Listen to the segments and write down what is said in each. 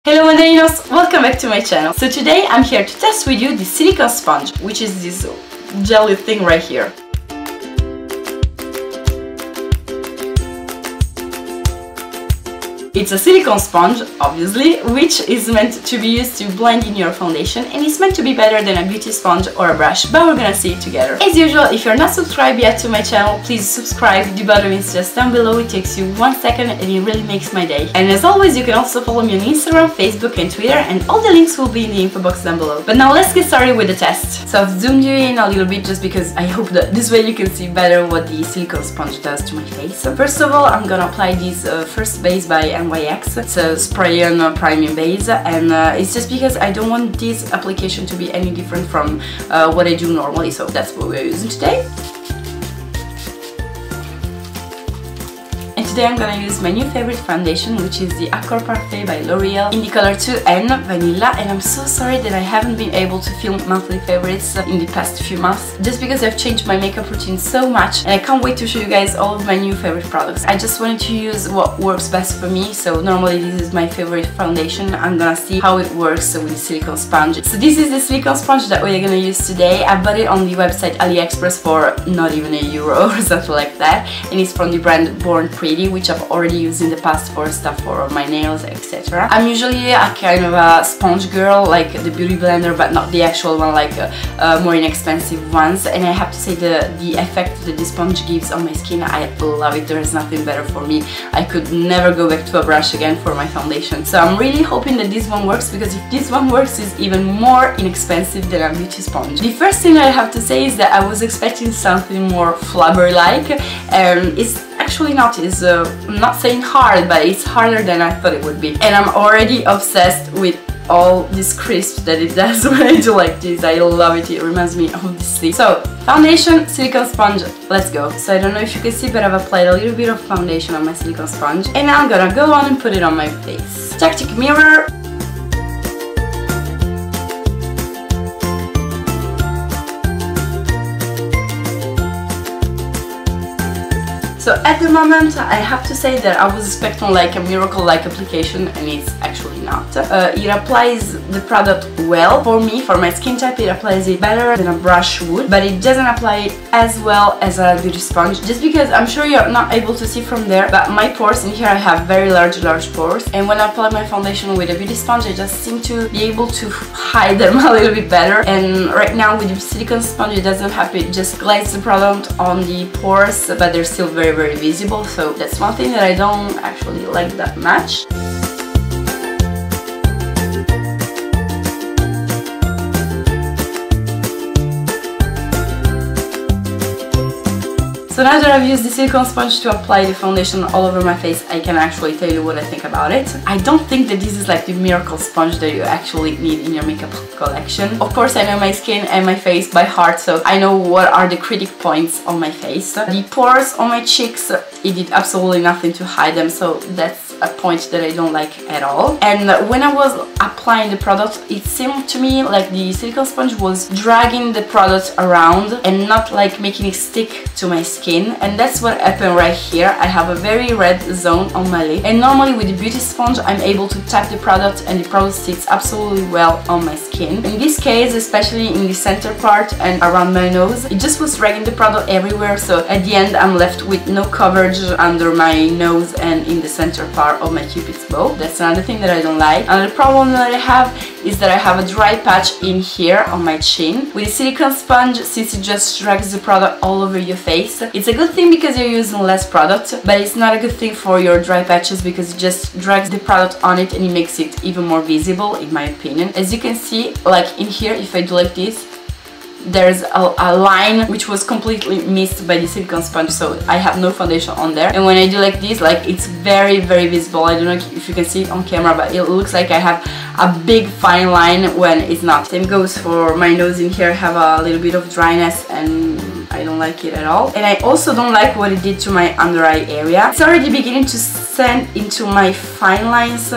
Hello Wanderinos, welcome back to my channel. So today I'm here to test with you the silicone sponge, which is this jelly thing right here. It's a silicone sponge, obviously, which is meant to be used to blend in your foundation, and it's meant to be better than a beauty sponge or a brush, but we're gonna see it together. As usual, if you're not subscribed yet to my channel, please subscribe. The button is just down below. It takes you 1 second and it really makes my day. And as always, you can also follow me on Instagram, Facebook and Twitter, and all the links will be in the info box down below. But now let's get started with the test. So I've zoomed you in a little bit just because I hope that this way you can see better what the silicone sponge does to my face. So first of all, I'm gonna apply this first base by NYX. It's a spray-on priming base, and it's just because I don't want this application to be any different from what I do normally, so that's what we're using today. Today I'm gonna use my new favorite foundation, which is the Accord Parfait by L'Oreal in the color 2N Vanilla, and I'm so sorry that I haven't been able to film monthly favorites in the past few months, just because I've changed my makeup routine so much, and I can't wait to show you guys all of my new favorite products. I just wanted to use what works best for me, so normally this is my favorite foundation. I'm gonna see how it works with the silicone sponge. So this is the silicone sponge that we're gonna use today. I bought it on the website AliExpress for not even €1 or something like that, and it's from the brand Born Pretty, which I've already used in the past for stuff for my nails, etc. I'm usually a kind of a sponge girl, like the beauty blender, but not the actual one, like more inexpensive ones, and I have to say the effect that the sponge gives on my skin, I love it. There is nothing better for me. I could never go back to a brush again for my foundation, so I'm really hoping that this one works, because if this one works, it's even more inexpensive than a beauty sponge. The first thing I have to say is that I was expecting something more flubber-like, and it's actually not. It's I'm not saying hard, but it's harder than I thought it would be, and I'm already obsessed with all this crisp that it does when I do like this. I love it. It reminds me of this thing. So foundation, silicone sponge, let's go. So I don't know if you can see, but I've applied a little bit of foundation on my silicone sponge, and now I'm gonna go on and put it on my face. Tactic mirror. So at the moment, I have to say that I was expecting like a miracle-like application, and it's actually not. It applies the product well. For me, for my skin type, it applies it better than a brush would, but it doesn't apply it as well as a beauty sponge, just because I'm sure you're not able to see from there, but my pores in here, I have very large pores, and when I apply my foundation with a beauty sponge, I just seem to be able to hide them a little bit better. And right now with the silicone sponge, it doesn't happen. It just glides the product on the pores, but they're still very visible, so that's one thing that I don't actually like that much. So now that I've used the silicone sponge to apply the foundation all over my face, I can actually tell you what I think about it. I don't think that this is like the miracle sponge that you actually need in your makeup collection. Of course, I know my skin and my face by heart, so I know what are the critic points on my face. The pores on my cheeks, it did absolutely nothing to hide them, so that's a point that I don't like at all. And when I was applying the product, it seemed to me like the silicone sponge was dragging the product around and not like making it stick to my skin, and that's what happened right here. I have a very red zone on my lid, and normally with the beauty sponge I'm able to tap the product and the product sits absolutely well on my skin. In this case, especially in the center part and around my nose, it just was dragging the product everywhere, so at the end I'm left with no coverage under my nose and in the center part of my cupid's bow. That's another thing that I don't like. Another problem that I have is that I have a dry patch in here on my chin. With the silicone sponge, since it just drags the product all over your face, it's a good thing because you're using less product, but it's not a good thing for your dry patches because it just drags the product on it and it makes it even more visible, in my opinion. As you can see, like in here, if I do like this, there's a line which was completely missed by the silicone sponge, so I have no foundation on there. And when I do like this, like it's very visible. I don't know if you can see it on camera, but it looks like I have a big fine line when it's not. Same goes for my nose. In here I have a little bit of dryness, and I don't like it at all. And I also don't like what it did to my under eye area. It's already beginning to send into my fine lines,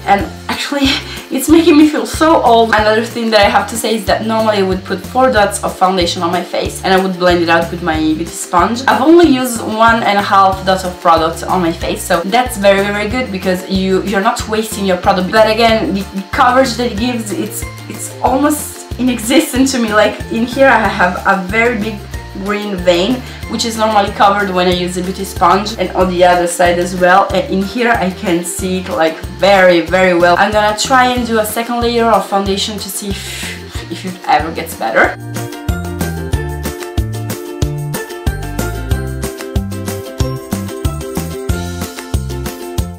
and actually it's making me feel so old. Another thing that I have to say is that normally I would put 4 dots of foundation on my face and I would blend it out with my beauty sponge. I've only used 1.5 dots of product on my face, so that's very good because you're not wasting your product. But again, the coverage that it gives, it's almost inexistent to me. Like in here I have a very big green vein, which is normally covered when I use the beauty sponge, and on the other side as well, and in here I can see it like very well. I'm gonna try and do a second layer of foundation to see if it ever gets better.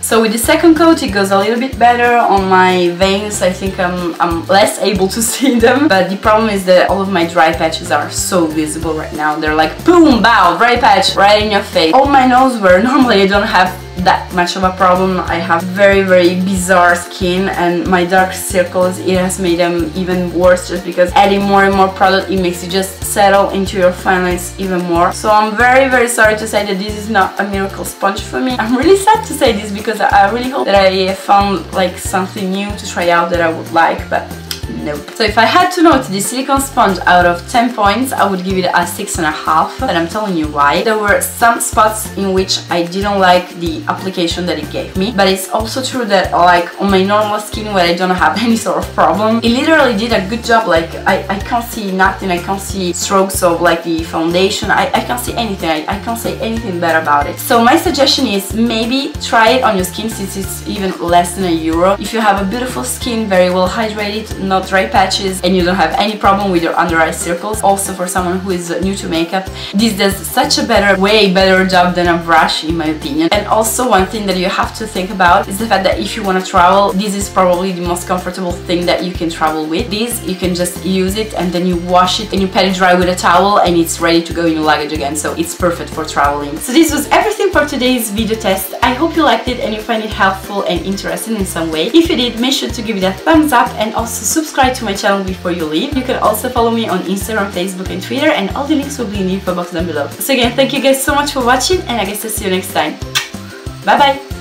So with the second coat it goes a little bit better on my veins. I think I'm less able to see them, but the problem is that all of my dry patches are so visible right now. They're like boom, bow, dry patch right in your face. On my nose, where normally I don't have that much of a problem, I have very bizarre skin, and my dark circles, it has made them even worse just because adding more and more product, it makes you just settle into your fine lines even more. So I'm very sorry to say that this is not a miracle sponge for me. I'm really sad to say this because I really hope that I found like something new to try out that I would like, but nope. So if I had to note the silicone sponge out of 10 points, I would give it a 6.5, and I'm telling you why. There were some spots in which I didn't like the application that it gave me, but it's also true that like on my normal skin where I don't have any sort of problem, it literally did a good job. Like I can't see nothing, I can't see strokes of like the foundation, I can't see anything, I can't say anything bad about it. So my suggestion is maybe try it on your skin since it's even less than €1. If you have a beautiful skin, very well hydrated, not dry patches, and you don't have any problem with your under eye circles. Also for someone who is new to makeup, this does such a way better job than a brush in my opinion. And also one thing that you have to think about is the fact that if you want to travel, this is probably the most comfortable thing that you can travel with. This, you can just use it and then you wash it and you pat it dry with a towel and it's ready to go in your luggage again, so it's perfect for traveling. So this was everything for today's video test. I hope you liked it and you find it helpful and interesting in some way. If you did, make sure to give it a thumbs up and also subscribe to my channel before you leave. You can also follow me on Instagram, Facebook and Twitter, and all the links will be in the info box down below. So again, thank you guys so much for watching, and I guess I'll see you next time. Bye bye!